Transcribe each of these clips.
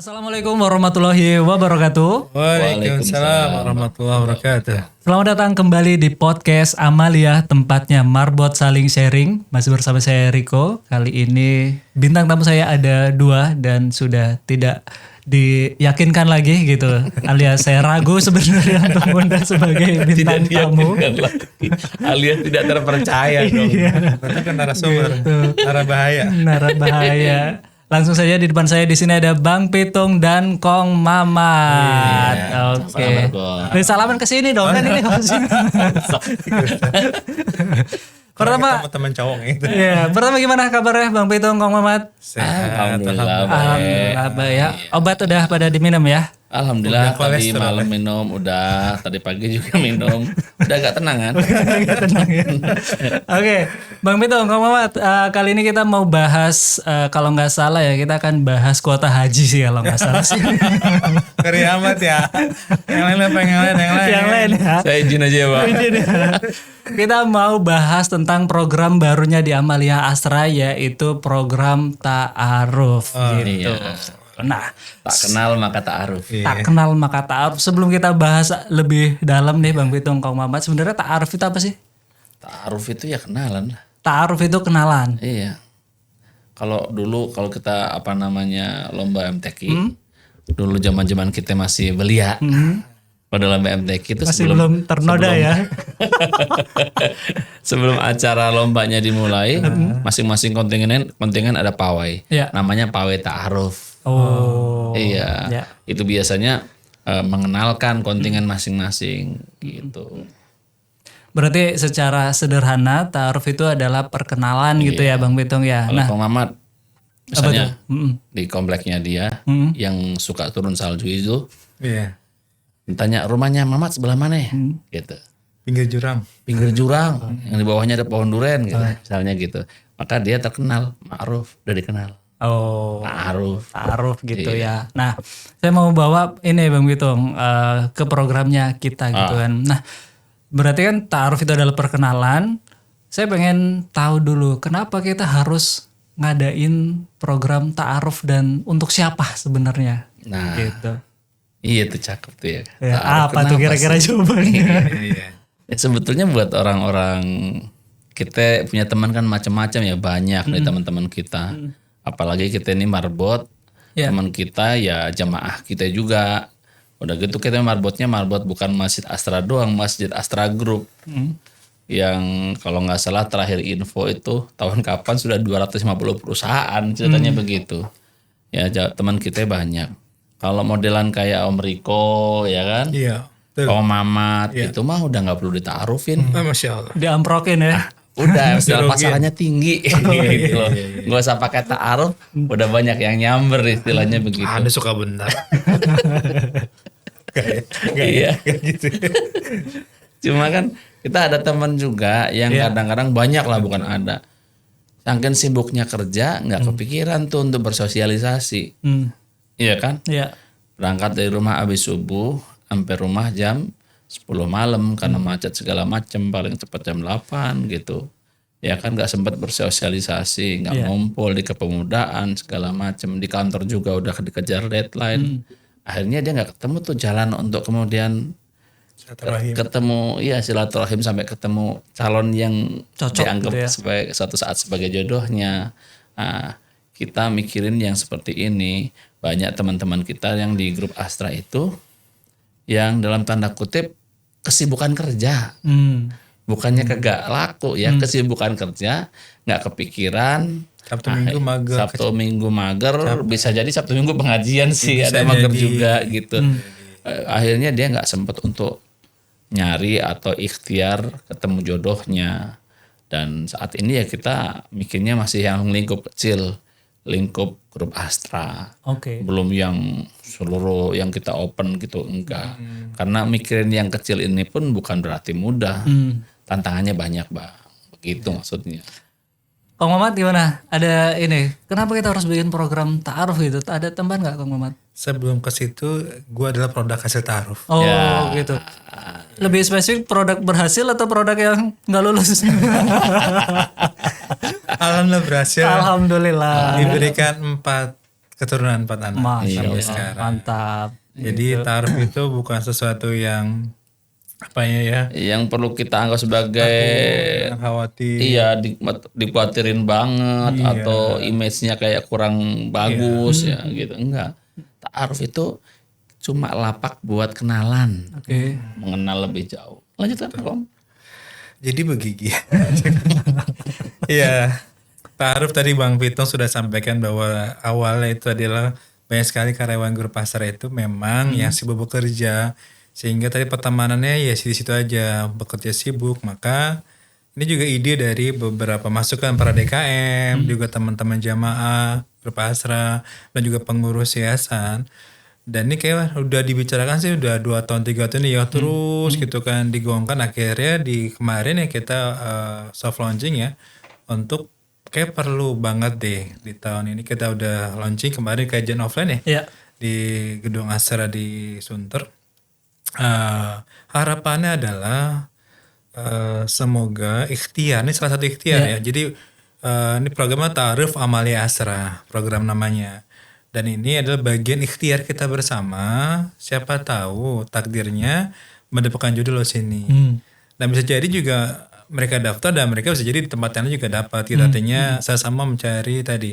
Assalamualaikum warahmatullahi wabarakatuh. Waalaikumsalam warahmatullahi wabarakatuh. Selamat datang kembali di podcast Amalia, tempatnya marbot saling sharing. Masih bersama saya Riko. Kali ini bintang tamu saya ada 2 dan sudah tidak diyakinkan lagi gitu. Alias saya ragu sebenarnya untuk mengundang sebagai bintang tamu. Alias tidak terpercaya dong. Berarti kan narasumber, narabahaya. Bahaya. Langsung saja di depan saya di sini ada Bang Pitung dan Kong Mamat. Oke. Beri salaman ke sini dong kan ini Pertama, Teman cowok itu. ya, pertama gimana kabarnya Bang Pitung, Kong Mamat? Alhamdulillah. Alhamdulillah baik ya. Obat udah pada diminum ya? Alhamdulillah Udah tadi kolesterol, malam minum, udah tadi pagi juga minum, udah agak tenang kan? Tenang ya. Oke, Bang Pitung, Kong Mamat, kali ini kita mau bahas kalau nggak salah ya kita akan bahas kuota haji sih kalau nggak salah sih. Ngeri amat ya. Yang lain apa yang lain? Yang lain ya. Saya izin aja ya Pak. Kita mau bahas tentang program barunya di Amalia Astra yaitu program Ta'aruf gitu. Iya. Nah, Tak kenal maka ta'aruf. tak kenal maka ta'aruf. Sebelum kita bahas lebih dalam nih Bang Pitung, Kong Mamat, sebenarnya ta'aruf itu apa sih? Ta'aruf itu ya kenalan lah. Ta'aruf itu kenalan. Iya. Kalau dulu kalau kita apa namanya lomba MTQ, dulu zaman-zaman kita masih belia. Pada lomba MTQ itu Masih belum ternoda ya. Sebelum acara lombanya dimulai, masing-masing kontingen ada pawai. Iya. Namanya pawai ta'aruf. Oh. Iya. Ya. Itu biasanya mengenalkan kontingen masing-masing gitu. Berarti secara sederhana ta'aruf itu adalah perkenalan gitu ya Bang Pitung ya. Kalau Kang Mamat misalnya di kompleknya dia yang suka turun salju itu, Iya. tanya rumahnya Mamat sebelah mana ya? Gitu. Pinggir jurang. Pinggir jurang, yang di bawahnya ada pohon duren gitu, misalnya gitu. Maka dia terkenal, ma'ruf, udah dikenal. Oh. Ma'ruf. Ta'aruf gitu ya. Nah, saya mau bawa ini Bang Pitung ke programnya kita gitu kan. Nah, berarti kan ta'aruf itu adalah perkenalan. Saya pengen tahu dulu kenapa kita harus ngadain program ta'aruf dan untuk siapa sebenarnya? Nah, Gitu. iya tuh cakep tuh ya. Ya, Ta'aruf apa tuh kenapa kira-kira sih? jawabannya? Iya. Ya, sebetulnya buat orang-orang kita punya teman kan macam-macam ya, banyak nih teman-teman kita. Apalagi kita ini marbot, Ya. teman kita ya jamaah kita juga. Udah gitu kita marbot bukan Masjid Astra doang, Masjid Astra Group. Yang kalau nggak salah terakhir info itu tahun kapan sudah 250 perusahaan ceritanya begitu. Ya teman kita banyak. Kalau modelan kayak Om Riko ya kan, Iya. Betul. Om Mamat itu mah udah nggak perlu ditaarufin. Masya Allah. Diamprokin ya. Udah istilah pasarannya tinggi gitu loh. Gak usah pakai ta'aruf, udah banyak yang nyamber istilahnya begitu. Anda suka benar. Iya. Gitu. Cuma kan kita ada teman juga yang kadang-kadang banyak lah, bukan ada. Saking sibuknya kerja nggak kepikiran tuh untuk bersosialisasi. Iya kan? Iya. Berangkat dari rumah habis subuh sampai rumah jam 10 malam karena macet segala macam, paling cepat jam 8 gitu. Ya kan nggak sempat bersosialisasi, nggak ngumpul di kepemudaan segala macam, di kantor juga udah dikejar deadline. Akhirnya dia nggak ketemu tuh jalan untuk kemudian Silaturahim. ketemu silaturahim sampai ketemu calon yang Cocok dianggap gitu ya. sebagai suatu saat sebagai jodohnya. Nah, kita mikirin yang seperti ini. Banyak teman-teman kita yang di grup Astra itu yang dalam tanda kutip kesibukan kerja. Bukannya kagak laku ya, kesibukan kerja, nggak kepikiran. Sabtu Minggu mager. Sabtu Minggu mager, bisa jadi Sabtu Minggu pengajian sih, Bisa ada mager jadi. juga gitu. Akhirnya dia nggak sempat untuk nyari atau ikhtiar ketemu jodohnya. Dan saat ini ya kita mikirnya masih yang lingkup kecil, lingkup grup Astra. Oke. Belum yang seluruh yang kita open gitu, enggak. Karena mikirin yang kecil ini pun bukan berarti mudah. Tantangannya banyak, Bang. Begitu maksudnya. Kong Mamat gimana? Ada ini, kenapa kita harus bikin program ta'aruf gitu? Ada tambahan nggak Kong Mamat? Sebelum ke situ, gue adalah produk hasil ta'aruf. Oh gitu. Lebih spesifik produk berhasil atau produk yang nggak lulus? Alhamdulillah berhasil. Alhamdulillah. Diberikan 4 keturunan 4 anak Masya sampai Allah, sekarang. mantap. Jadi ta'aruf itu bukan sesuatu yang apa ya Yang perlu kita anggap sebagai yang khawatir. iya dikhawatirin banget atau image-nya kayak kurang bagus ya gitu. Enggak. Ta'aruf itu cuma lapak buat kenalan. Oke. Mengenal lebih jauh. Lanjutkan Om. Jadi begigi. Iya. Ta'aruf tadi Bang Pitung sudah sampaikan bahwa awalnya itu adalah banyak sekali karyawan grup pasar itu memang yang sibuk bekerja, sehingga tadi pertemanannya ya di situ aja, bekerja sibuk. Maka ini juga ide dari beberapa masukan para DKM, juga teman-teman jamaah grup Asra dan juga pengurus yayasan. Dan ini kayak udah dibicarakan sih udah 2 tahun 3 tahun ya terus gitu kan digaungkan. Akhirnya di kemarin ya kita soft launching ya untuk kayak perlu banget deh di tahun ini kita udah launching kemarin kajian offline ya Iya. di gedung Asra di Sunter. Harapannya adalah semoga ikhtiar, ini salah satu ikhtiar ya. Jadi ini programnya Ta'aruf Amalia Asra, program namanya. Dan ini adalah bagian ikhtiar kita bersama. Siapa tahu takdirnya mendapatkan jodoh lo sini. Dan bisa jadi juga mereka daftar dan mereka bisa jadi di tempat yang lain juga dapat. Kita artinya sama-sama mencari tadi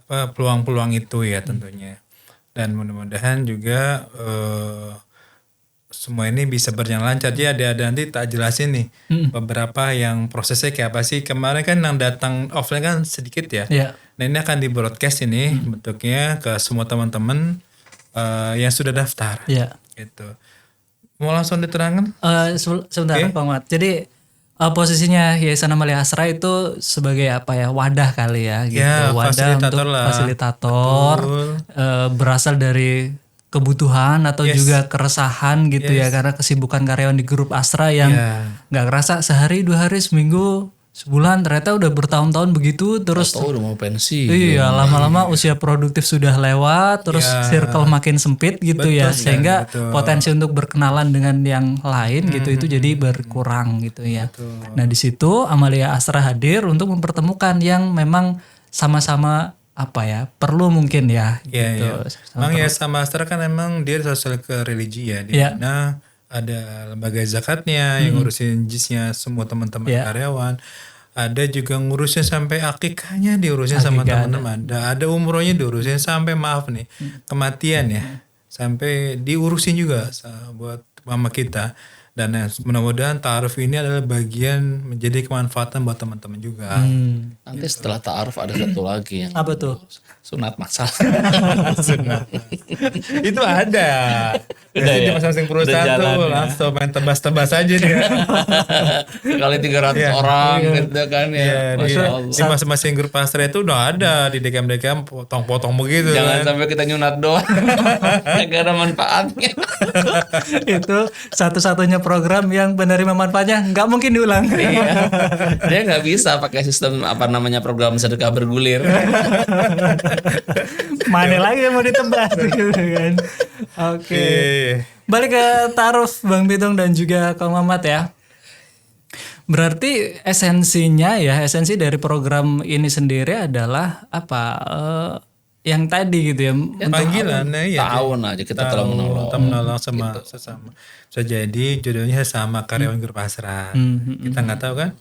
peluang-peluang itu ya tentunya. Dan mudah-mudahan juga semua ini bisa berjalan lancar. Jadi ada nanti tak jelasin nih beberapa yang prosesnya kayak apa sih. Kemarin kan yang datang offline kan sedikit ya. Iya. Nah ini akan di broadcast ini bentuknya ke semua teman-teman yang sudah daftar. Iya. Gitu. Mau langsung diterangkan? Sebentar Bang Mat. Jadi posisinya Yayasan Amalia Asra itu sebagai apa ya, wadah kali ya gitu. Ya, Wadah fasilitator untuk lah. fasilitator, berasal dari kebutuhan atau juga keresahan gitu ya, karena kesibukan karyawan di grup Asra yang nggak kerasa sehari 2 hari seminggu sebulan ternyata udah bertahun-tahun begitu terus. Tahu udah mau pensi. Iya, lama-lama usia produktif sudah lewat, terus circle makin sempit gitu ya, sehingga potensi untuk berkenalan dengan yang lain gitu itu jadi berkurang gitu ya. Nah di situ Amalia Asra hadir untuk mempertemukan yang memang sama-sama apa ya perlu mungkin ya. Gitu. Emang ya sama Astra kan emang dia sosial ke religi ya, di mana ada lembaga zakatnya yang ngurusin jisnya semua teman-teman karyawan. Ada juga ngurusin sampai akikahnya diurusin sama teman-teman. Ada umrohnya diurusin sampai maaf nih kematian ya. Sampai diurusin juga buat mama kita. Dan mudah-mudahan ta'aruf ini adalah bagian menjadi kemanfaatan buat teman-teman juga. Nanti setelah ta'aruf ada satu lagi yang Apa tuh? sunat masal. Itu ada. Jadi di masing-masing perusahaan tuh langsung main tebas-tebas aja dia. Kali 300 orang gitu kan ya. Masya Allah. Di masing-masing grup Astra itu udah ada di DKM-DKM potong-potong begitu. Jangan sampai kita nyunat doang. Gak ada manfaatnya. Itu satu-satunya program yang penerima manfaatnya nggak mungkin diulang. Iya. Dia nggak bisa pakai sistem apa namanya program sedekah bergulir. Mana lagi yang mau ditebas gitu kan. Oke. Balik ke ta'aruf Bang Pitung dan juga Kang Mamat ya. Berarti esensi dari program ini sendiri adalah apa? Yang tadi gitu ya. Panggilannya ya. Tahun aja kita telah menolong. Kita menolong sama sesama. Bisa jadi jodohnya sama karyawan grup Asra. Kita nggak tahu kan.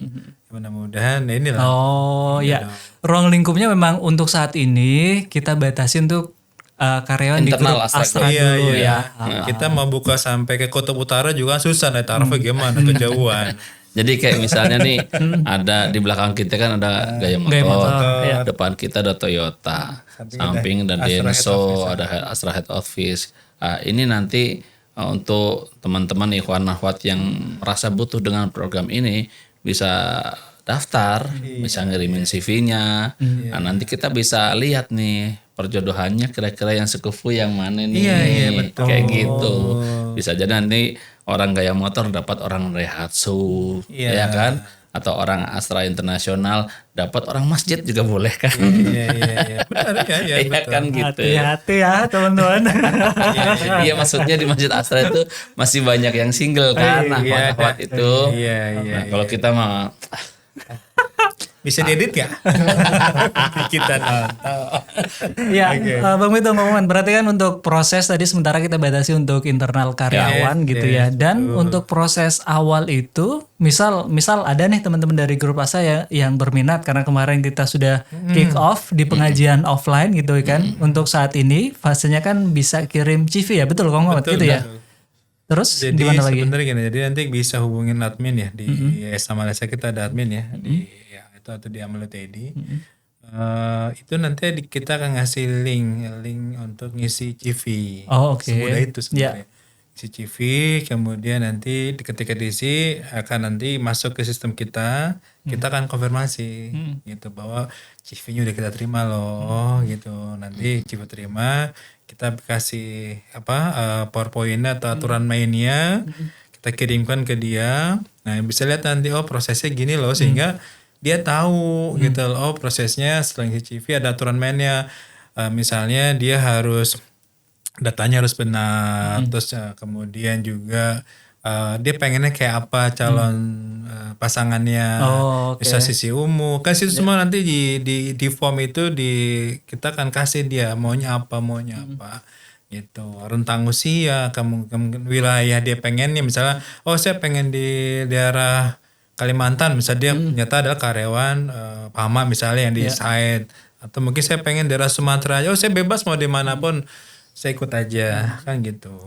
Mudah-mudahan inilah. Oh ya. Ruang lingkupnya memang untuk saat ini kita batasi untuk karyawan internal di grup Astra dulu ya. Kita mau buka sampai ke Kutub Utara juga susah. Nah tarifnya gimana kejauhan. Jadi kayak misalnya nih ada di belakang kita kan ada Gaya Motor, depan kita ada Toyota, samping ada Denso, ada Astra Head Office. Ini nanti untuk teman-teman ikhwan akhwat yang merasa butuh dengan program ini bisa daftar, bisa ngirimin CV-nya. Nah, nanti kita bisa lihat nih perjodohannya kira-kira yang sekufu yang mana nih. Iya, betul. Kayak gitu. Bisa jadi nanti orang Gaya Motor dapat orang Rehatsu, ya kan? Atau orang Astra Internasional dapat orang masjid juga boleh kan? Iya. Benar ya, Iya kan gitu. Hati-hati ya teman-teman. Iya maksudnya di Masjid Astra itu masih banyak yang single kan, akhwat itu. Iya. Nah kalau kita mah Bisa diedit gak? Kita nonton. Ya, Bang Vito ngomongin berarti kan untuk proses tadi sementara kita batasi untuk internal karyawan gitu ya. Dan untuk proses awal itu, misal ada nih teman-teman dari grup ASA yang berminat karena kemarin kita sudah kick off di pengajian offline gitu kan. Untuk saat ini fasenya kan bisa kirim CV ya, betul Kang Muhammad gitu ya. Terus Jadi gimana lagi? sebenarnya gini, jadi nanti bisa hubungin admin ya di Yayasan Malaysia, kita ada admin ya di ya, itu atau di Amal Teddy. Itu nanti kita akan ngasih link untuk ngisi CV. Oh, oke. Semudah itu sebenarnya. Isi CV, kemudian nanti ketika diisi akan nanti masuk ke sistem kita akan konfirmasi gitu bahwa CV-nya udah kita terima loh gitu. Nanti CV terima, kita kasih PowerPoint atau aturan mainnya, kita kirimkan ke dia. Nah, bisa lihat nanti prosesnya gini loh, sehingga dia tahu gitu loh, prosesnya setelah isi CV ada aturan mainnya. Misalnya dia harus datanya harus benar, terus kemudian juga dia pengennya kayak apa calon pasangannya, bisa sisi umum, kasih semua nanti di form itu kita akan kasih dia maunya apa gitu, rentang usia, kemungkinan wilayah dia pengennya, misalnya saya pengen di daerah Kalimantan, misalnya dia ternyata adalah karyawan Pama misalnya yang di site, atau mungkin saya pengen daerah Sumatera, saya bebas mau dimanapun saya ikut aja kan gitu.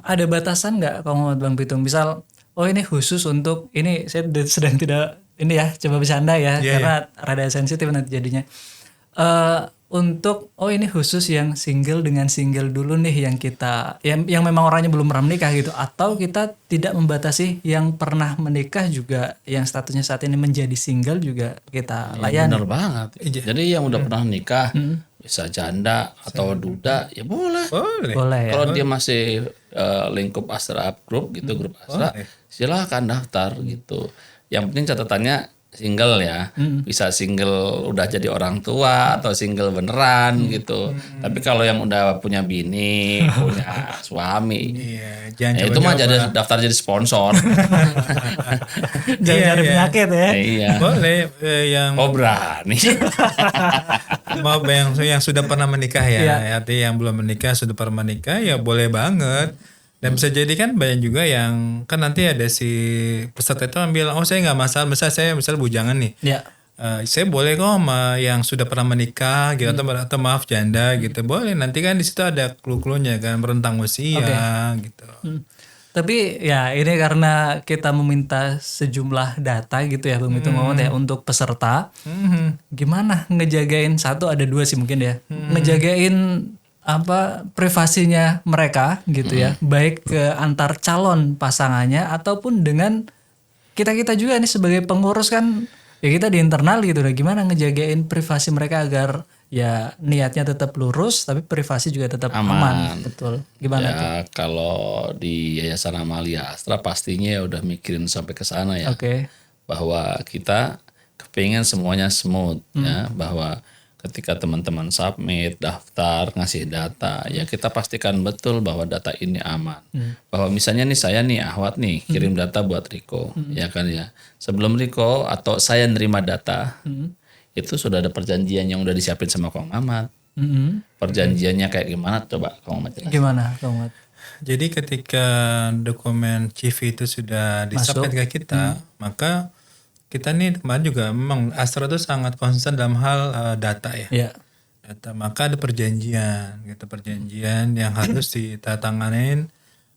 Ada batasan nggak kalau Bang Pitung? Misal, ini khusus untuk ini saya sedang tidak ini ya coba bercanda ya karena rada sensitif nanti jadinya. Untuk ini khusus yang single dengan single dulu nih yang kita yang memang orangnya belum pernah menikah gitu, atau kita tidak membatasi yang pernah menikah juga yang statusnya saat ini menjadi single juga kita layani. Bener banget. Jadi yang udah pernah nikah bisa janda atau duda ya boleh. Boleh ya. Kalau dia masih lingkup Astra Group gitu, grup Astra, silakan daftar gitu. Yang penting catatannya single ya, bisa single udah jadi orang tua atau single beneran gitu. Tapi kalau yang udah punya bini, punya suami, itu mah jadi daftar jadi sponsor. Jangan cari penyakit ya. Iya. Boleh yang berani. mau yang sudah pernah menikah ya, artinya yang belum menikah sudah pernah menikah ya boleh banget. Dan bisa jadi kan banyak juga yang kan nanti ada si peserta itu ambil saya nggak masalah, misalnya saya bujangan nih, saya boleh kok sama yang sudah pernah menikah gitu, atau maaf janda gitu, boleh, nanti kan di situ ada clue-cluenya kan, rentang usia gitu. Tapi ya ini karena kita meminta sejumlah data gitu ya Bang Pitung Muhammad ya untuk peserta, gimana ngejagain, satu ada dua sih mungkin ya, ngejagain privasinya mereka gitu ya, baik ke antar calon pasangannya ataupun dengan kita juga nih sebagai pengurus kan ya, kita di internal gitu. Gimana ngejagain privasi mereka agar ya niatnya tetap lurus tapi privasi juga tetap aman. Betul. Gimana tuh? Kalau di Yayasan Amalia Astra pastinya ya udah mikirin sampai ke sana ya. Bahwa kita kepingin semuanya smooth ya, bahwa ketika teman-teman submit, daftar, ngasih data, ya kita pastikan betul bahwa data ini aman. Bahwa misalnya nih saya nih Ahwat nih kirim data buat Riko, ya kan ya. Sebelum Riko atau saya nerima data, itu sudah ada perjanjian yang udah disiapin sama Kang Ahmad. Perjanjiannya kayak gimana? Coba Kang Ahmad jelaskan. Gimana Kang Ahmad? Jadi ketika dokumen CV itu sudah disubmit ke kita, maka kita nih kemarin juga memang Astra itu sangat konsisten dalam hal data ya. Data, maka ada perjanjian gitu, perjanjian yang harus ditandatanganin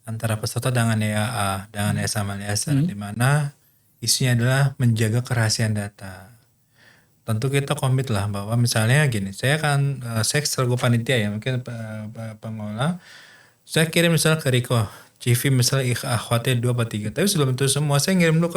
antara peserta dengan YAA, dengan Yayasan Malaysia, di mana isinya adalah menjaga kerahasiaan data. Tentu kita komit lah bahwa misalnya gini, saya selaku panitia ya, mungkin pengelola, saya kirim misalnya ke Riko, CV misalnya akhwatnya 2 atau 3, tapi sebelum itu semua saya ngirim dulu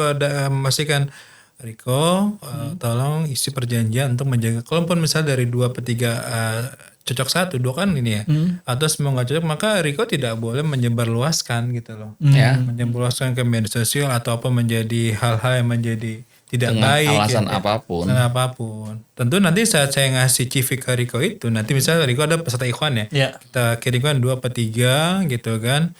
memastikan Riko, tolong isi perjanjian untuk menjaga, kalaupun misalnya dari 2 per 3 cocok 1, 2 kan ini ya, atau semua nggak cocok, maka Riko tidak boleh menyebarluaskan gitu loh, menyebarluaskan ke media sosial atau apa, menjadi hal-hal yang menjadi tidak dengan baik, alasan ya, apapun. Tentu nanti saat saya ngasih CV ke Riko itu, nanti misalnya Riko ada peserta ikhwan ya, kita kirimkan 2 per 3 gitu kan.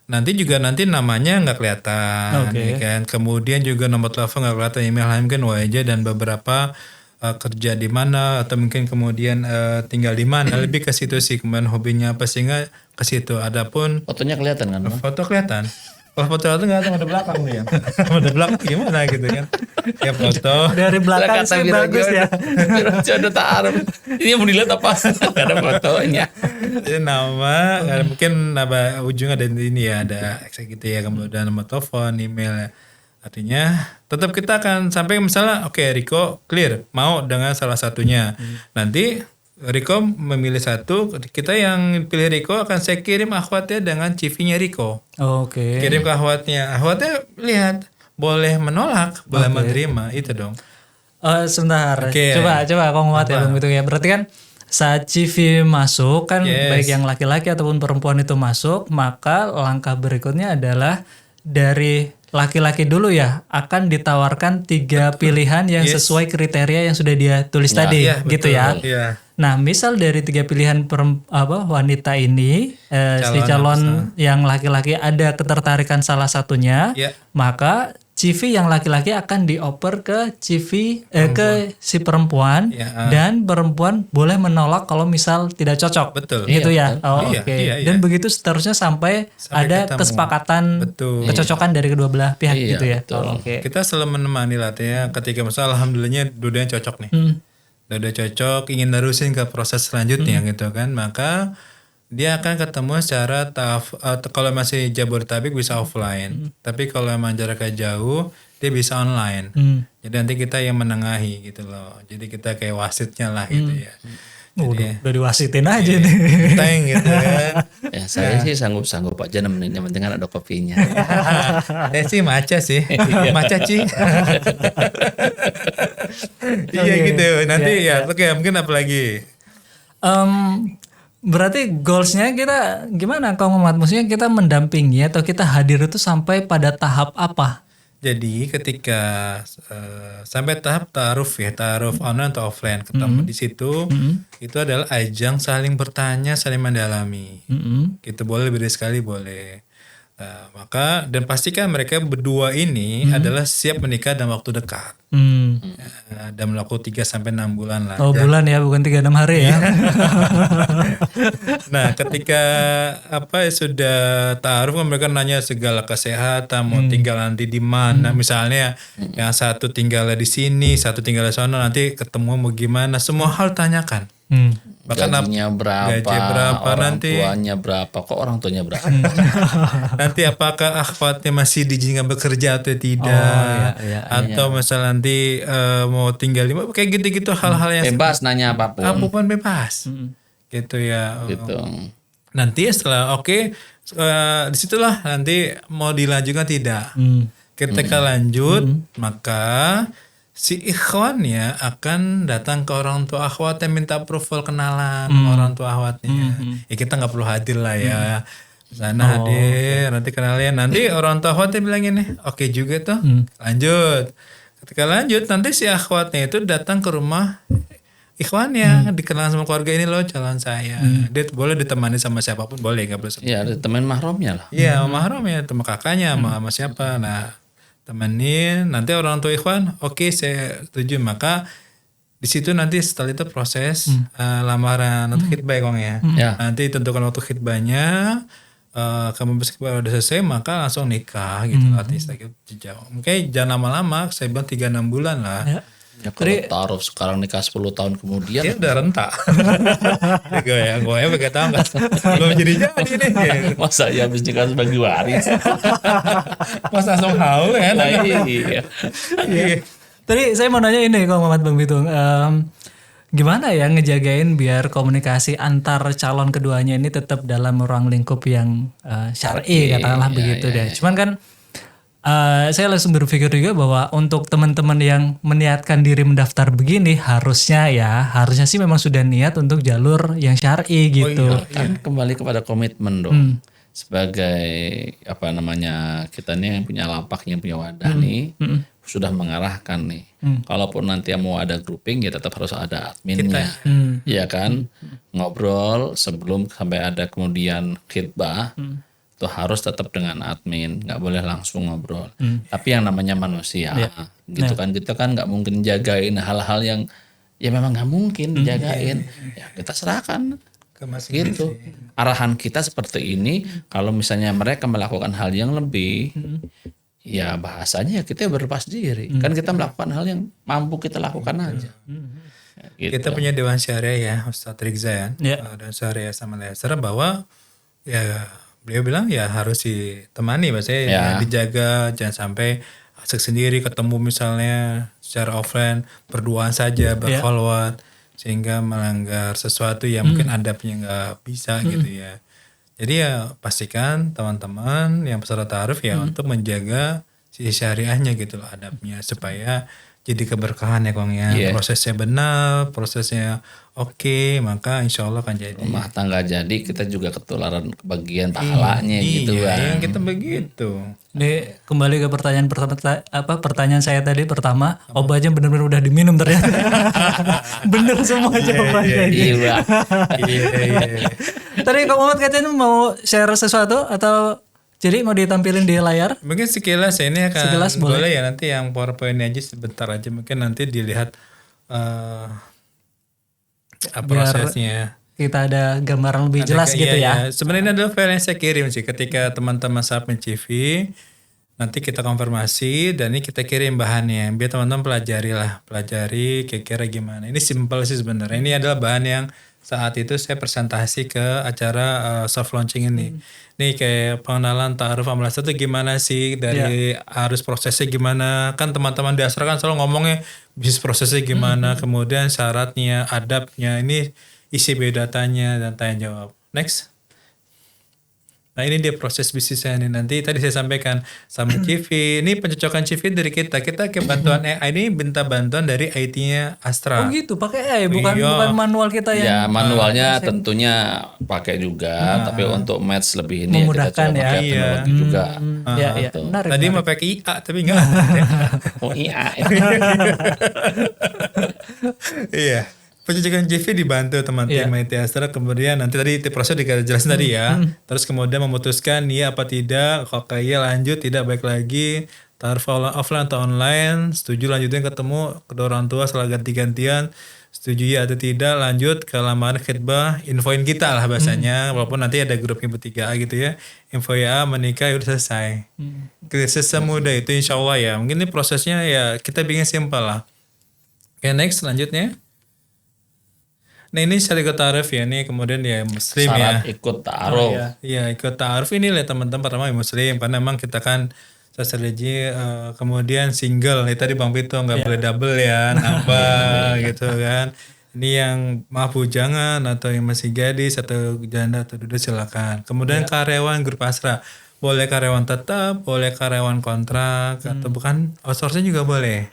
nanti juga namanya nggak kelihatan, Oke. ya kan. Kemudian juga nomor telepon nggak kelihatan, email mungkin WJ dan beberapa kerja di mana atau mungkin kemudian tinggal di mana, lebih ke situ sih, kemudian hobinya apa, sehingga ke situ. Adapun Fotonya kelihatan kan, Bang? foto kelihatan. Kalau foto itu nggak tahu ada belakang nih ya. Ada belakang gimana gitu kan? Ya foto. Dari belakang sih bagus ya. Biro udah taruh. Ini mau dilihat apa? Gak ada fotonya. Ini nama, mungkin nama ujungnya ada ini ya, ada gitu ya, kemudian nomor telepon, email ya. Artinya tetap kita akan sampai misalnya oke, Riko clear mau dengan salah satunya. Nanti Riko memilih satu, kita yang pilih Riko akan saya kirim akhwatnya dengan CV-nya Riko. Oke. Kirim ke akhwatnya. Akhwatnya lihat, boleh menolak, boleh menerima, itu dong. Sebentar. Oke. Coba Kong Muhammad ya Bang Bitung ya. Berarti kan saat CV masuk kan, Yes. baik yang laki-laki ataupun perempuan itu masuk, maka langkah berikutnya adalah dari laki-laki dulu ya akan ditawarkan 3 pilihan yang sesuai kriteria yang sudah dia tulis tadi, Iya, gitu betul. ya. Iya. Nah, misal dari 3 pilihan wanita ini, si calon yang laki-laki ada ketertarikan salah satunya, Iya. maka CV yang laki-laki akan dioper ke CV ke si perempuan, Iya. dan perempuan boleh menolak kalau misal tidak cocok. Betul. Gitu ya. Oh, Iya, oke. iya, iya. Dan begitu seterusnya sampai ada ketemu. kesepakatan Betul. kecocokan dari kedua belah pihak Iya, gitu ya. betul. Oh, oke. Kita selalu menemani latihnya ketika misalnya alhamdulillahnya dua-duanya cocok nih. Udah cocok, ingin nerusin ke proses selanjutnya gitu kan, maka dia akan ketemu secara kalau masih Jabodetabek bisa offline, tapi kalau emang jaraknya jauh dia bisa online. Jadi nanti kita yang menengahi gitu loh, jadi kita kayak wasitnya lah gitu ya. Udah diwasitin aja nih. Teng gitu kan. Ya, saya sih sanggup aja nemenin, yang penting kan ada kopinya. Saya sih maca sih, maca Ci. Iya gitu. Nanti ya, oke mungkin apa lagi? Berarti goalsnya kita gimana Kang Muhammad? Maksudnya kita mendampingi atau kita hadir itu sampai pada tahap apa? Jadi ketika sampai tahap taaruf online atau offline ketemu di situ, itu adalah ajang saling bertanya, saling mendalami. Gitu boleh beda sekali boleh. Maka dan pastikan mereka berdua ini adalah siap menikah dalam waktu dekat. Dalam waktu 3 sampai 6 bulan lah. Oh, bulan ya, bukan 3-6 hari ya. Nah, ketika sudah taruh kan mereka nanya segala kesehatan, mau tinggal nanti di mana, misalnya yang satu tinggalnya di sini, satu tinggal di sana, nanti ketemu mau gimana, semua hal tanyakan. Bahkan Gajinya berapa, gaji berapa, orang nanti tuanya berapa, kok orang tuanya berapa. nanti apakah akhwatnya masih diizinkan bekerja atau tidak, atau misalnya nanti mau tinggal di mana, kayak gitu-gitu hal-hal yang Bebas nanya apapun. apapun bebas, gitu ya. Gitu. Nanti setelah disitulah nanti mau dilanjutkan tidak. Ketika lanjut, maka si ikhwannya akan datang ke orang tua akhwatnya minta approval kenalan sama orang tua akhwatnya. Ya kita nggak perlu hadir lah ya. Sana hadir, nanti kenalin. Nanti orang tua akhwatnya bilang ini, oke juga tuh, lanjut. Ketika lanjut, nanti si akhwatnya itu datang ke rumah ikhwannya, dikenal sama keluarga, ini loh calon saya. Dia boleh ditemani sama siapapun, boleh, nggak boleh. Ya ada teman mahramnya lah. Iya, mahram ya, teman kakaknya sama siapa. Nah, temenin, nanti orang tua ikhwan, oke saya setuju. Maka di situ nanti setelah itu proses lamaran atau khitbah ya Kong ya. Ya. Nanti tentukan waktu khitbahnya, kamu udah selesai maka langsung nikah gitu. Artinya jauh. Mungkin jangan lama-lama, saya bilang 3-6 bulan lah. Ya kalau taruh sekarang nikah 10 tahun kemudian. Dia udah rentak. gue gak tau gak. Belum jadi nih. Masa ya habis nikah sebagai waris. Pas langsung haul ya. Nah, iya. Tadi saya mau nanya ini Kang Muhammad Bang Bitung, gimana ya ngejagain biar komunikasi antar calon keduanya ini tetap dalam ruang lingkup yang syar'i, katakanlah begitu deh. Cuman kan saya langsung berpikir juga bahwa untuk teman-teman yang meniatkan diri mendaftar begini harusnya sih memang sudah niat untuk jalur yang syar'i gitu. Kan kembali kepada komitmen dong. Sebagai kita nih yang punya lapak, yang punya wadah nih, sudah mengarahkan nih. Kalaupun nanti mau ada grouping ya tetap harus ada adminnya. Ya kan? Ngobrol sebelum sampai ada kemudian khitbah. itu harus tetap dengan admin, nggak boleh langsung ngobrol. Tapi yang namanya manusia, gitu kan, kita kan nggak mungkin jagain hal-hal yang ya memang nggak mungkin dijagain. Ya kita serahkan Ke masing-masing. gitu. Arahan kita seperti ini. Kalau misalnya mereka melakukan hal yang lebih, ya bahasanya ya kita berlepas diri. Kan kita melakukan hal yang mampu kita lakukan aja. Ya, gitu. Kita punya Dewan Syariah ya, Ustadz Rizza ya, Dewan Syariah sama Leser, bahwa ya beliau bilang ya harus ditemani, maksudnya ya dijaga, jangan sampai asik sendiri ketemu misalnya secara offline, berduaan saja, berkholwat, sehingga melanggar sesuatu yang mungkin adabnya nggak bisa gitu ya. Jadi ya pastikan teman-teman yang peserta ta'aruf ya untuk menjaga sisi syariahnya gitu loh, adabnya, supaya jadi keberkahan ya Kong ya. Prosesnya benar, prosesnya oke, maka insya Allah akan jadi. Rumah tangga jadi, kita juga ketularan kebagian pahalanya gitu kan. Iya, kita begitu. Ini kembali ke pertanyaan pertama, pertanyaan saya tadi pertama, obatnya benar-benar udah diminum ternyata. Bener semua jawabannya. Iya. Tadi Kak Muhammad katanya mau share sesuatu atau jadi mau ditampilin di layar? Mungkin sekilas ya, ini akan Sekilas boleh ya, nanti yang PowerPoint aja sebentar aja, mungkin nanti dilihat prosesnya. Kita ada gambaran lebih jelas gitu ya. Sebenarnya ini adalah file yang saya kirim sih ketika teman-teman submit CV, nanti kita konfirmasi dan ini kita kirim bahannya biar teman-teman pelajari kira-kira gimana. Ini simple sih sebenarnya. Ini adalah bahan yang saat itu saya presentasi ke acara soft launching ini. Nih kayak pengenalan ta'aruf amalan itu gimana sih, dari harus prosesnya gimana. Kan teman-teman di Astra kan selalu ngomongnya bisnis prosesnya gimana, kemudian syaratnya, adabnya, ini isi biodatanya dan tanya jawab. Next. Nah ini dia proses bisnisnya nih. Nanti tadi saya sampaikan sama CV. Ini pencocokan CV dari kita. Kita ke bantuan AI ini, minta bantuan dari IT-nya Astra. Oh gitu, pakai AI bukan manual kita yang. Ya manualnya tentunya pakai juga, tapi untuk match lebih ini memudahkan kita coba pakai teknologi juga. Iya. Menarik. Tadi mau pakai IA tapi enggak. Oh iya. Iya. Pencocokan CV dibantu teman-teman IT Astra, kemudian nanti tadi proses dijelasin tadi ya. Terus kemudian memutuskan iya apa tidak, kalau kayak lanjut, tidak baik lagi, ta'aruf offline atau online, setuju lanjutin ketemu kedua orang tua setelah ganti-gantian, setuju ya atau tidak, lanjut ke lamaran khitbah, infoin kita lah bahasanya, walaupun nanti ada grup info 3A gitu ya, info ya menikah udah selesai. Semudah itu insya Allah ya. Mungkin ini prosesnya ya kita bikin simpel lah. Oke, next selanjutnya. Nah ini syarikat ta'aruf ya, ini kemudian ya muslim Syarat ya. ikut ta'aruf. Iya ikut ta'aruf ini lah teman-teman, pertama muslim, karena memang kita kan sosiologi, kemudian single, itu tadi Bang Pito nggak boleh double ya, nambah gitu kan. Ini yang maaf bujangan atau yang masih gadis atau janda atau duda silakan. Kemudian karyawan grup Astra, boleh karyawan tetap, boleh karyawan kontrak atau bukan outsourcing juga boleh.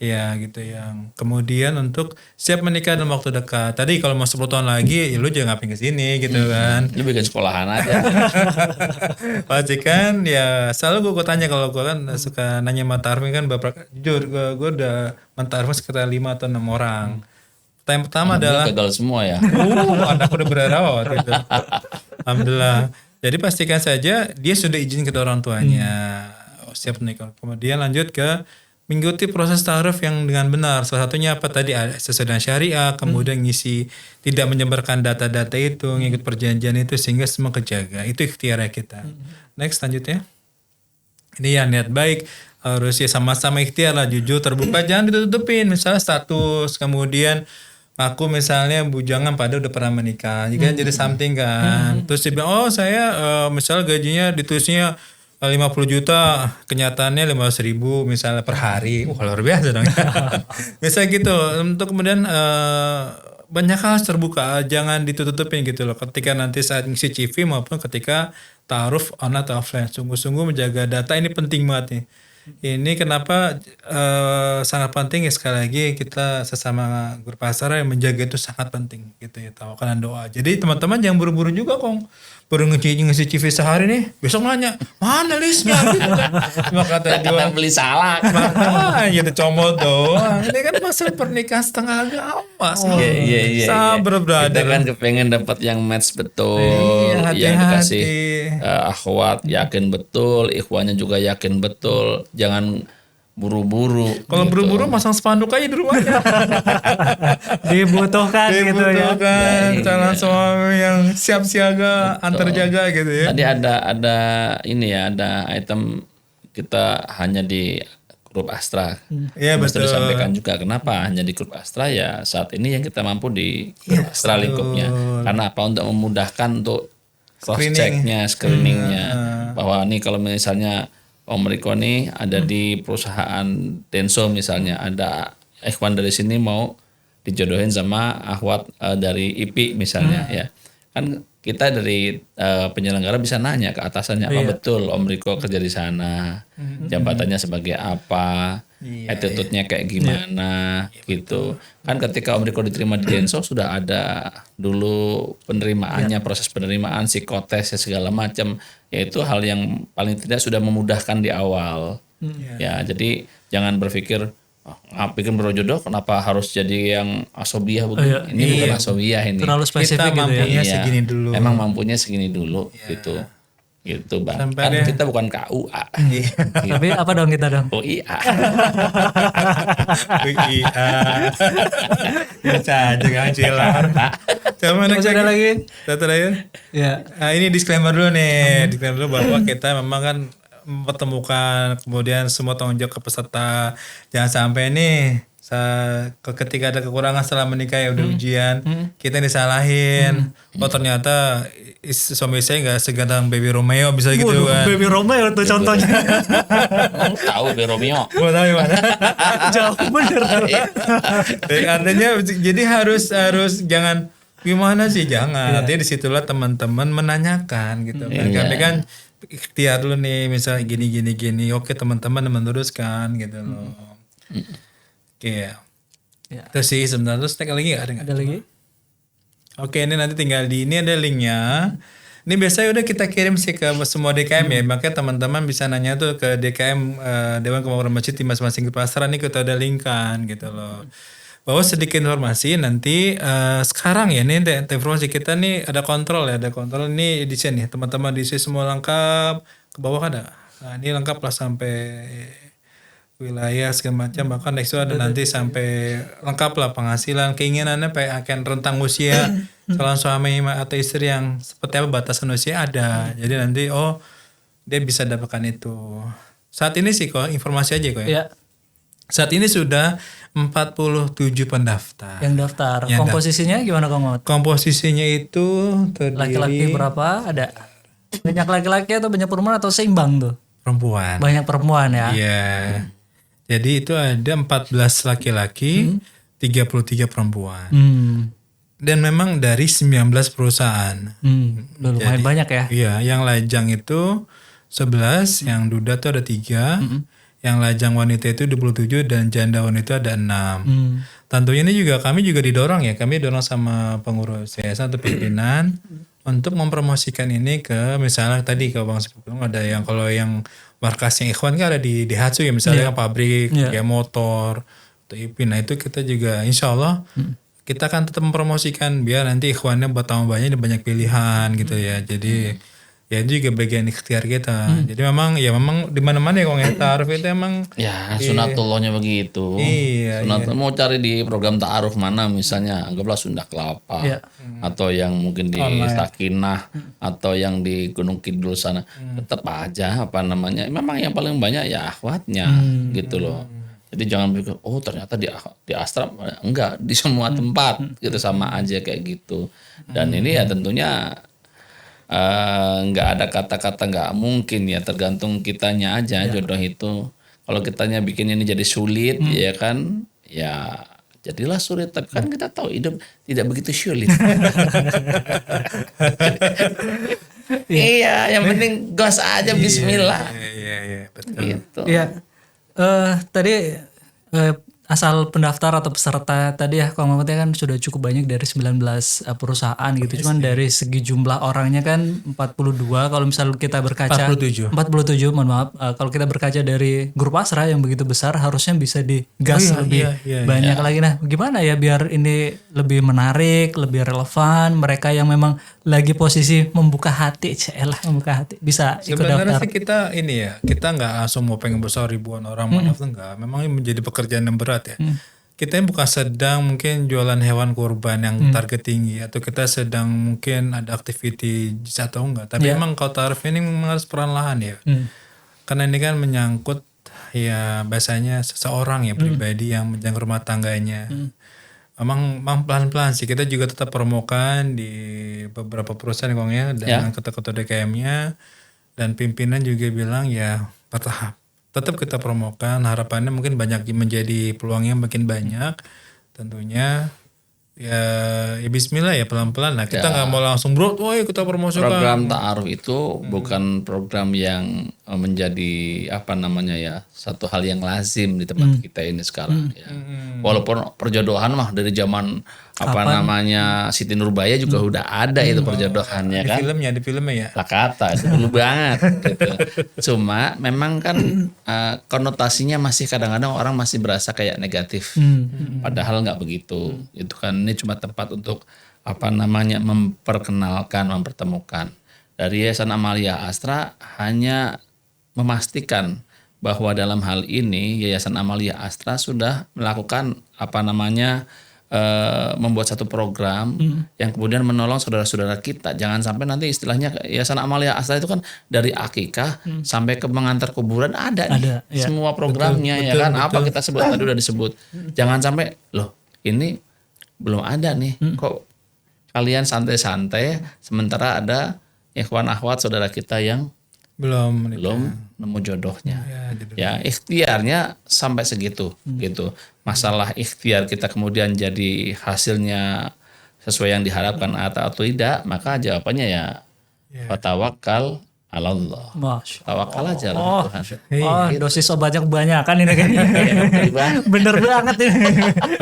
Ya gitu yang. Kemudian untuk siap menikah dalam waktu dekat. Tadi kalau mau 10 tahun lagi, ya lu jangan ngapain kesini gitu kan. Lu bikin sekolahan aja. Pasti kan ya selalu gue tanya, kalau gue kan suka nanya mentarif kan beberapa, jujur gue udah mentarif sekitar 5 atau 6 orang. Pertanyaan pertama adalah gagal semua ya. Anak udah berawat gitu. Alhamdulillah. Jadi pastikan saja dia sudah izin ke orang tuanya. Siap menikah. Kemudian lanjut ke mengikuti proses ta'aruf yang dengan benar. Salah satunya apa tadi, sesuai dengan syariah, kemudian ngisi, tidak menyebarkan data-data itu, ngikut perjanjian itu sehingga semua kejaga. Itu ikhtiar kita. Next selanjutnya. Ini ya niat baik, harus ya sama-sama ikhtiar lah, jujur, terbuka, jangan ditutup-tutupin. Misalnya status, kemudian aku misalnya bujangan pada udah pernah menikah, jadi something kan. Terus dia bilang, oh saya misalnya gajinya ditulisnya 50 juta, kenyataannya 500.000 misalnya per hari. Wah luar biasa dong. Misalnya gitu. Untuk kemudian banyak hal harus terbuka, jangan ditutup-tutupin gitu loh. Ketika nanti saat ngisi CV maupun ketika ta'aruf online atau offline, sungguh-sungguh menjaga data ini penting banget nih. Ini kenapa sangat penting ya, sekali lagi kita sesama grup Astra yang menjaga itu sangat penting gitu ya, tawakkal dan doa. Jadi teman-teman jangan buru-buru juga Kong. baru ngisi CV sehari nih, besok nanya mana listnya gitu kan. Maka kata Kata beli salak. gitu comot doang. Ini kan masa pernikahan setengah agama. Iya. Sabar Kita brother. kan kepengen dapat yang match betul, Iya, yang hati-hati. dikasih akhwat yakin betul, ikhwannya juga yakin betul. Jangan buru-buru. Kalau buru-buru masang spanduk aja di rumahnya. Dibutuhkan gitu ya. Dibutuhkan calon suami yang siap siaga, antar jaga gitu ya. Tadi ada ini ya, ada item kita hanya di grup Astra. Iya, Mas betul. disampaikan juga kenapa hanya di grup Astra ya saat ini yang kita mampu di grup Astra lingkupnya. Karena apa? Untuk memudahkan untuk cross checknya, screeningnya, bahwa nih kalau misalnya Om Riko nih ada di perusahaan Denso misalnya, ada ikhwan dari sini mau dijodohin sama akhwat dari IP misalnya ya. Kan kita dari penyelenggara bisa nanya ke atasannya, apa betul Om Riko kerja di sana, jabatannya sebagai apa, attitude-nya kayak gimana gitu. Kan ketika Om Riko diterima di Denso sudah ada dulu penerimaannya, proses penerimaan, psikotes segala macam. Yaitu hal yang paling tidak sudah memudahkan di awal. Ya, jadi jangan berpikir bikin berjodoh kenapa harus jadi yang asobiah begini. Ini bukan asobiah ini. Terlalu spesifik Kita gitu ya. mampunya Iya. segini dulu. Emang mampunya segini dulu gitu. Gitu Bang. Sampai Kan deh. kita bukan KUA. Tapi apa dong kita dong? OIA. Iya. Biasa aja kan cilar. Coba Masih ada lagi? Satu lagi. Ya. Nah, ini disclaimer dulu nih. Disclaimer dulu bahwa kita memang kan mempertemukan kemudian semua tanggung jawab ke peserta. Jangan sampai nih ketika ada kekurangan setelah menikah ya udah ujian kita disalahin. Oh ternyata suami saya nggak seganteng Baby Romeo bisa gitu kan. Baby Romeo tuh contohnya. Tahu Be Romeo. Mau tahu gimana? Jauh bener. Artinya jadi harus jangan gimana sih jangan. Artinya disitulah teman-teman menanyakan gitu. Kami kan ikhtiar dulu nih misalnya gini. Oke teman-teman meneruskan gitu loh. Oke. Ya. Terus sih sebenarnya terus lagi nggak ada nggak? Ada lagi? Oke ini nanti tinggal ini ada linknya. Ini biasanya udah kita kirim sih ke semua DKM ya. Makanya teman-teman bisa nanya tuh ke DKM Dewan Kemakmuran Masjid di masing-masing pasaran nih kita ada linkan gitu loh. Bahwa sedikit informasi nanti sekarang ya nih informasi kita nih ada kontrol ya. Ada kontrol ini di sini teman-teman di sini semua lengkap. Ke bawah ada. Nah ini lengkap lah sampai wilayah segala macam, bahkan next itu ada nanti sampai lengkap lah penghasilan, keinginannya akan rentang usia calon suami atau istri yang seperti apa batasan usia ada. Jadi nanti dia bisa dapatkan itu. Saat ini sih kok informasi aja kok ya. Ya. Saat ini sudah 47 pendaftar. Yang daftar. Yang Komposisinya gimana Kongot? Komposisinya itu terdiri Laki-laki berapa? Ada. Banyak laki-laki atau banyak perempuan atau seimbang tuh? perempuan. Banyak perempuan ya. Iya. Jadi itu ada 14 laki-laki, 33 perempuan. Dan memang dari 19 perusahaan. Udah lumayan banyak ya. Iya, yang lajang itu 11, yang duda tuh ada 3, yang lajang wanita itu 27 dan janda wanita ada 6. Tentunya ini juga kami juga didorong ya, kami dorong sama pengurus yayasan atau pimpinan untuk mempromosikan ini ke misalnya tadi ke Bang Sepuluh ada yang kalau yang markasnya Ikhwan kan ada di Daihatsu ya misalnya kan pabrik kayak motor atau IP. Nah itu kita juga insya Allah kita akan tetap mempromosikan biar nanti Ikhwannya buat tambah banyak pilihan gitu ya. Jadi ya itu juga bagian ikhtiar kita. Jadi memang di mana-mana ya kalau ta'aruf itu emang ya sunatullahnya begitu. Iya, Mau cari di program ta'aruf mana misalnya anggaplah Sunda Kelapa atau yang mungkin di Sakinah atau yang di Gunung Kidul sana tetap aja memang yang paling banyak ya akhwatnya gitu loh. Jadi jangan pikir ternyata di Astra enggak, di semua tempat gitu sama aja kayak gitu. Dan ini ya tentunya nggak ada kata-kata nggak mungkin ya, tergantung kitanya aja jodoh itu. Kalau kitanya bikin ini jadi sulit ya kan, ya jadilah sulit. Tapi kan kita tahu hidup tidak begitu sulit. Iya, yang penting gas aja Bismillah. Iya betul. Gitu. Iya. Tadi asal pendaftar atau peserta tadi ya, kalau Muhammadnya kan sudah cukup banyak dari 19 perusahaan gitu. Cuman dari segi jumlah orangnya kan 42. Kalau misal kita berkaca 47. 47, mohon maaf. Kalau kita berkaca dari grup Asra yang begitu besar, harusnya bisa digas lebih banyak lagi. Nah, gimana ya biar ini lebih menarik, lebih relevan, mereka yang memang lagi posisi membuka hati, membuka hati bisa ikut Sebenarnya daftar. sih kita ini ya, kita nggak langsung mau pengen besar ribuan orang mendaftar, enggak. Memang ini menjadi pekerjaan yang berat ya. Kita ini bukan sedang mungkin jualan hewan kurban yang target tinggi, atau kita sedang mungkin ada aktiviti atau enggak. Tapi emang kalau tarif ini memang harus perlahan ya. Karena ini kan menyangkut ya bahasanya seseorang ya pribadi yang menjaga rumah tangganya. Memang pelan-pelan sih, kita juga tetap promokan di beberapa perusahaan Kong ya, dengan ketua-ketua DKM-nya, dan pimpinan juga bilang ya bertahap. Tetap kita promokan, harapannya mungkin banyak menjadi peluangnya makin banyak. Tentunya ya bismillah ya pelan-pelan lah. Kita nggak mau langsung bro, woi kita promosikan. Program ta'aruf itu bukan program yang menjadi apa namanya ya, satu hal yang lazim di tempat kita ini sekarang ya. Walaupun perjodohan mah dari zaman apa namanya Siti Nurbaya juga udah ada itu perjodohannya kan. Di filmnya ya. Lah kata itu dulu banget gitu. Cuma memang kan konotasinya masih kadang-kadang orang masih berasa kayak negatif. Padahal nggak begitu. Itu kan ini cuma tempat untuk apa namanya memperkenalkan, mempertemukan. Dari Yayasan Amalia Astra hanya memastikan bahwa dalam hal ini Yayasan Amalia Astra sudah melakukan apa namanya membuat satu program yang kemudian menolong saudara-saudara kita. Jangan sampai nanti istilahnya Yayasan Amalia Astra itu kan dari akikah sampai ke mengantar kuburan ada nih semua programnya ya kan. Apa kita sebut tadi udah disebut. Jangan sampai loh ini belum ada nih kok kalian santai-santai sementara ada ikhwan akhwat saudara kita yang belum nemu jodohnya. Ya ikhtiarnya sampai segitu gitu. Masalah ikhtiar kita kemudian jadi hasilnya sesuai yang diharapkan atau tidak, maka jawabannya ya tawakkal ala Allah. Tawakal aja lah Tuhan. Dosis obatnya kebanyakan ini kayaknya. Bener banget ini.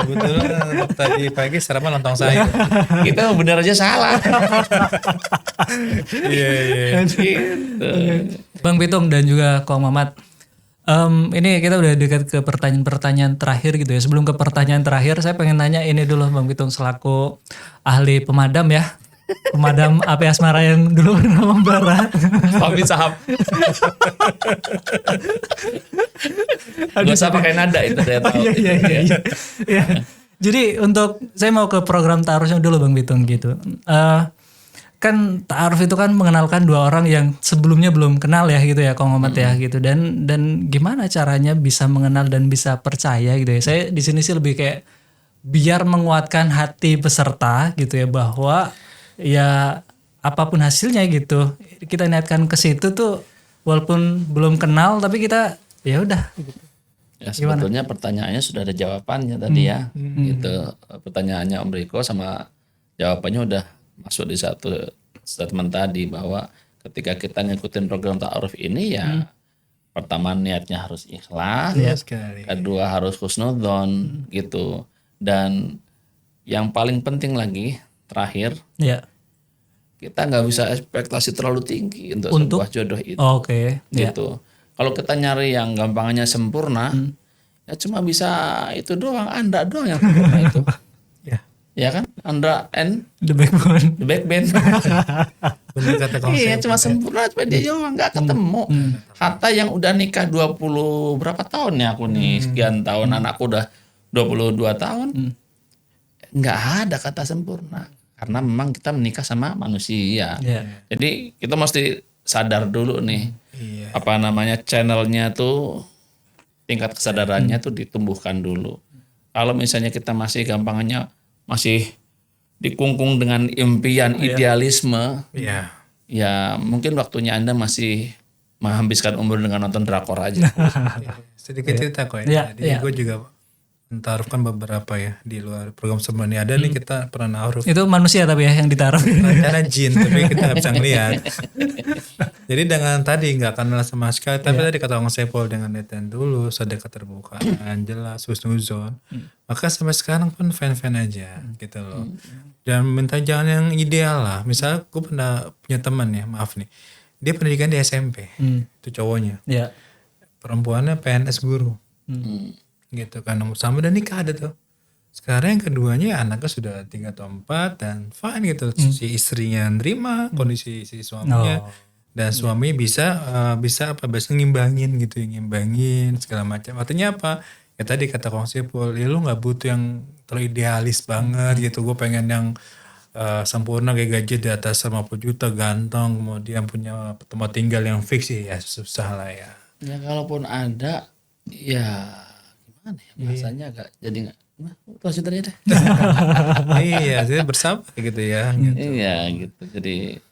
Kebetulan tadi pagi sarapan lontong sayur. Kita bener aja salah. Iya. Gitu. Bang Pitung dan juga Ko Mamat. Ini kita udah dekat ke pertanyaan-pertanyaan terakhir gitu ya. Sebelum ke pertanyaan terakhir, saya pengen nanya ini dulu Bang Pitung selaku ahli pemadam ya. Pemadam api asmara yang dulu pernah membara. Pamit sahab. Gak usah pakai nada itu saya tahu. Iya. Jadi untuk saya mau ke program ta'arufnya dulu Bang Pitung gitu. Kan ta'aruf itu kan mengenalkan dua orang yang sebelumnya belum kenal ya gitu ya Kong Muhammad ya gitu, dan gimana caranya bisa mengenal dan bisa percaya gitu ya. Saya di sini sih lebih kayak biar menguatkan hati peserta gitu ya, bahwa ya apapun hasilnya gitu kita niatkan ke situ tuh walaupun belum kenal tapi kita ya udah gitu. Ya sebetulnya pertanyaannya sudah ada jawabannya tadi ya. Gitu. Pertanyaannya Om Riko sama jawabannya udah masuk di satu statement tadi, bahwa ketika kita ngikutin program ta'aruf ini ya pertama niatnya harus ikhlas, kedua harus husnudzon gitu, dan yang paling penting lagi terakhir kita nggak bisa ekspektasi terlalu tinggi untuk sebuah jodoh itu. Gitu. Kalau kita nyari yang gampangnya sempurna ya cuma bisa itu doang, Anda doang yang sempurna itu. Ya kan, Andra and the backbone. Bener kata konsep. Iya, cuma sempurna cuma dia doang nggak ketemu. Hatta yang udah nikah 20 berapa tahun ya aku nih, sekian tahun, anakku udah 22 tahun. Nggak ada kata sempurna. Karena memang kita menikah sama manusia. Jadi kita mesti sadar dulu nih. Apa namanya, channelnya tuh tingkat kesadarannya tuh ditumbuhkan dulu. Kalau misalnya kita masih gampangnya masih dikungkung dengan impian idealisme, ya mungkin waktunya Anda masih menghabiskan umur dengan nonton drakor aja. Sedikit cerita kok ya. Jadi gue juga taruh kan beberapa ya di luar program sebelumnya ada nih kita pernah naruh. Itu manusia tapi ya yang ditaruh. Karena jin tapi kita nggak bisa ngeliat. Jadi dengan tadi nggak kenal sama sekali, tapi tadi kata Bang Sepol dengan netan dulu, ada keterbukaan, jelas, husnuzon, maka sampai sekarang pun fan-fan aja gitu loh. Dan minta jangan yang ideal lah. Misalnya gue pernah punya teman ya, maaf nih, dia pendidikan di SMP, itu cowoknya, Ya. perempuannya PNS guru, gitu kan, sama dan nikah ada tuh. Sekarang yang keduanya anaknya sudah 3 atau 4 dan fine gitu, si istrinya nerima kondisi si suaminya. Dan suami bisa ngimbangin gitu, ngimbangin segala macam. Artinya apa? Ya tadi kata Kong Sipul, ya lu nggak butuh yang terlalu idealis banget gitu. Gue pengen yang sempurna kayak gaji di atas 50 juta, ganteng, kemudian punya tempat tinggal yang fix ya susah lah ya. Ya kalaupun ada, ya gimana ya bahasanya agak jadi nggak. Nah, lanjut aja deh. Iya, jadi bersabar gitu ya. Gitu. Iya gitu. Jadi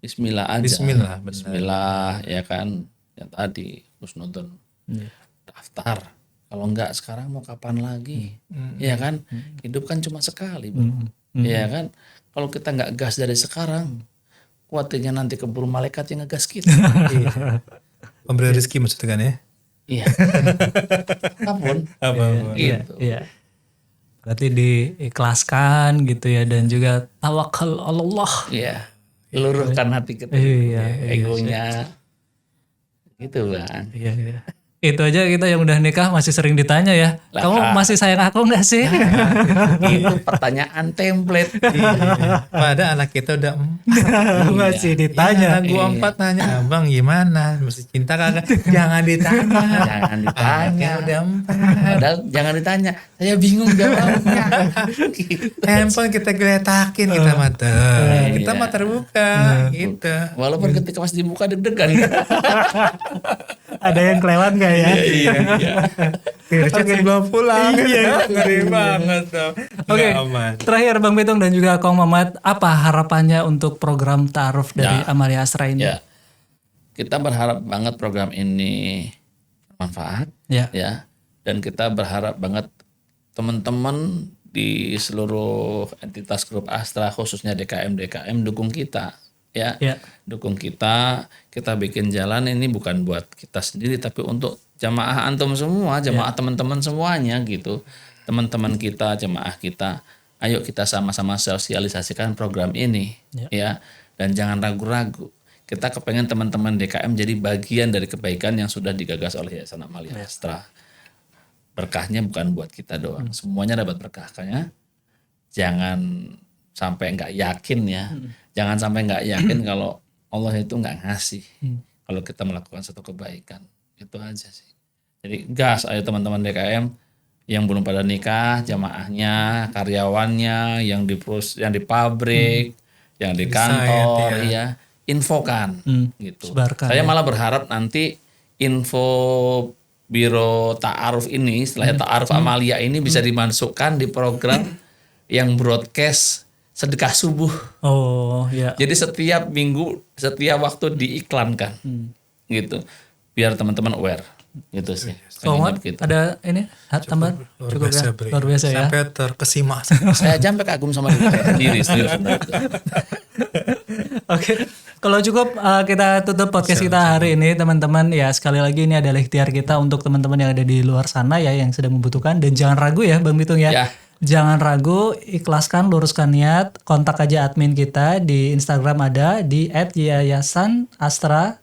Bismillah aja. Bismillah, benar. Bismillah ya kan. Yang tadi husnudon. Daftar. Kalau enggak sekarang mau kapan lagi? Ya kan? Hidup kan cuma sekali, Bro. Ya kan? Kalau kita nggak gas dari sekarang, khawatirnya nanti keburu malaikat yang ngegas kita. Iya. Pemberi rezeki maksudnya kan ya? Iya. Apapun. Apa? Gitu. Iya. Berarti diikhlaskan gitu ya, dan juga tawakal Allah. Iya. Luruhkan hati kita. Iya, Egonya. Gitu, Bang. Iya, iya. Itu aja kita yang udah nikah masih sering ditanya ya. Lah, Kamu masih sayang aku nggak sih? Itu pertanyaan template. Padahal anak kita udah Masih ditanya. Iya, gua 4 nanya, abang gimana? Mesti cinta kagak? Jangan ditanya. Jangan ditanya. Anaknya udah 4. Padahal jangan ditanya. Saya bingung jawabnya. Handphone kita geletakin kita mata. Kita mata terbuka gitu. Walaupun ketika pas dibuka deg-degan. Ada yang kelewat nggak ya? Iya. Chat sebelum pulang. Iya, ngeri banget dong. Oke, Nggak aman. terakhir Bang Pitung dan juga Kong Mamat, apa harapannya untuk program Ta'aruf dari Amalia Asra ini? Ya. Kita berharap banget program ini bermanfaat. Ya. Ya. Dan kita berharap banget teman-teman di seluruh entitas grup Astra khususnya DKM dukung kita ya. Dukung kita bikin jalan ini bukan buat kita sendiri tapi untuk jamaah antum semua, jamaah teman-teman semuanya gitu. Teman-teman kita, jamaah kita, ayo kita sama-sama sosialisasikan program ini ya. Dan jangan ragu-ragu. Kita kepengen teman-teman DKM jadi bagian dari kebaikan yang sudah digagas oleh Yayasan Amalia Astra. Berkahnya bukan buat kita doang, semuanya dapat berkahnya. Jangan sampai nggak yakin ya, jangan sampai nggak yakin kalau Allah itu nggak ngasih kalau kita melakukan satu kebaikan. Itu aja sih. Jadi gas ayo teman-teman DKM yang belum pada nikah, jamaahnya, karyawannya, yang di pabrik, yang di kantor, ya infokan gitu. Sebarkan, Saya malah berharap nanti info Biro Ta'aruf ini, setelah Ta'aruf Amalia ini bisa dimasukkan di program yang broadcast sedekah subuh. Oh ya. Jadi setiap minggu, setiap waktu diiklankan, gitu, biar teman-teman aware, gitu sih. Kong Mamat, Gitu. ada ini tambahan? Cukup ya? Luar biasa ya. Sampai terkesima. Saya sampai kagum sama diri saya sendiri, serius. Oke, kalau cukup kita tutup podcast kita hari ini teman-teman. Ya sekali lagi ini adalah ikhtiar kita untuk teman-teman yang ada di luar sana ya, yang sedang membutuhkan. Dan jangan ragu ya Bang Pitung ya. Jangan ragu, ikhlaskan, luruskan niat. Kontak aja admin kita di Instagram ada di @yayasanastra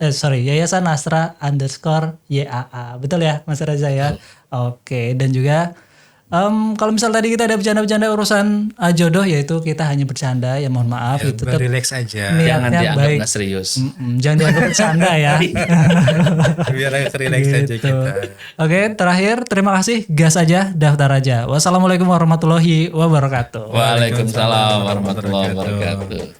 @yayasanastra_YAA. Betul ya Mas Reza ya? Oke, dan juga kalau misal tadi kita ada bercanda-bercanda urusan jodoh, yaitu kita hanya bercanda ya, mohon maaf Ya, itu tetap relax aja. Jangan niatnya dianggap baik. nggak serius. Jangan dianggap bercanda ya. Biar agak relax aja Gitu. kita. Oke, terakhir terima kasih, gas aja, daftar aja. Wassalamualaikum warahmatullahi wabarakatuh. Waalaikumsalam warahmatullahi wabarakatuh.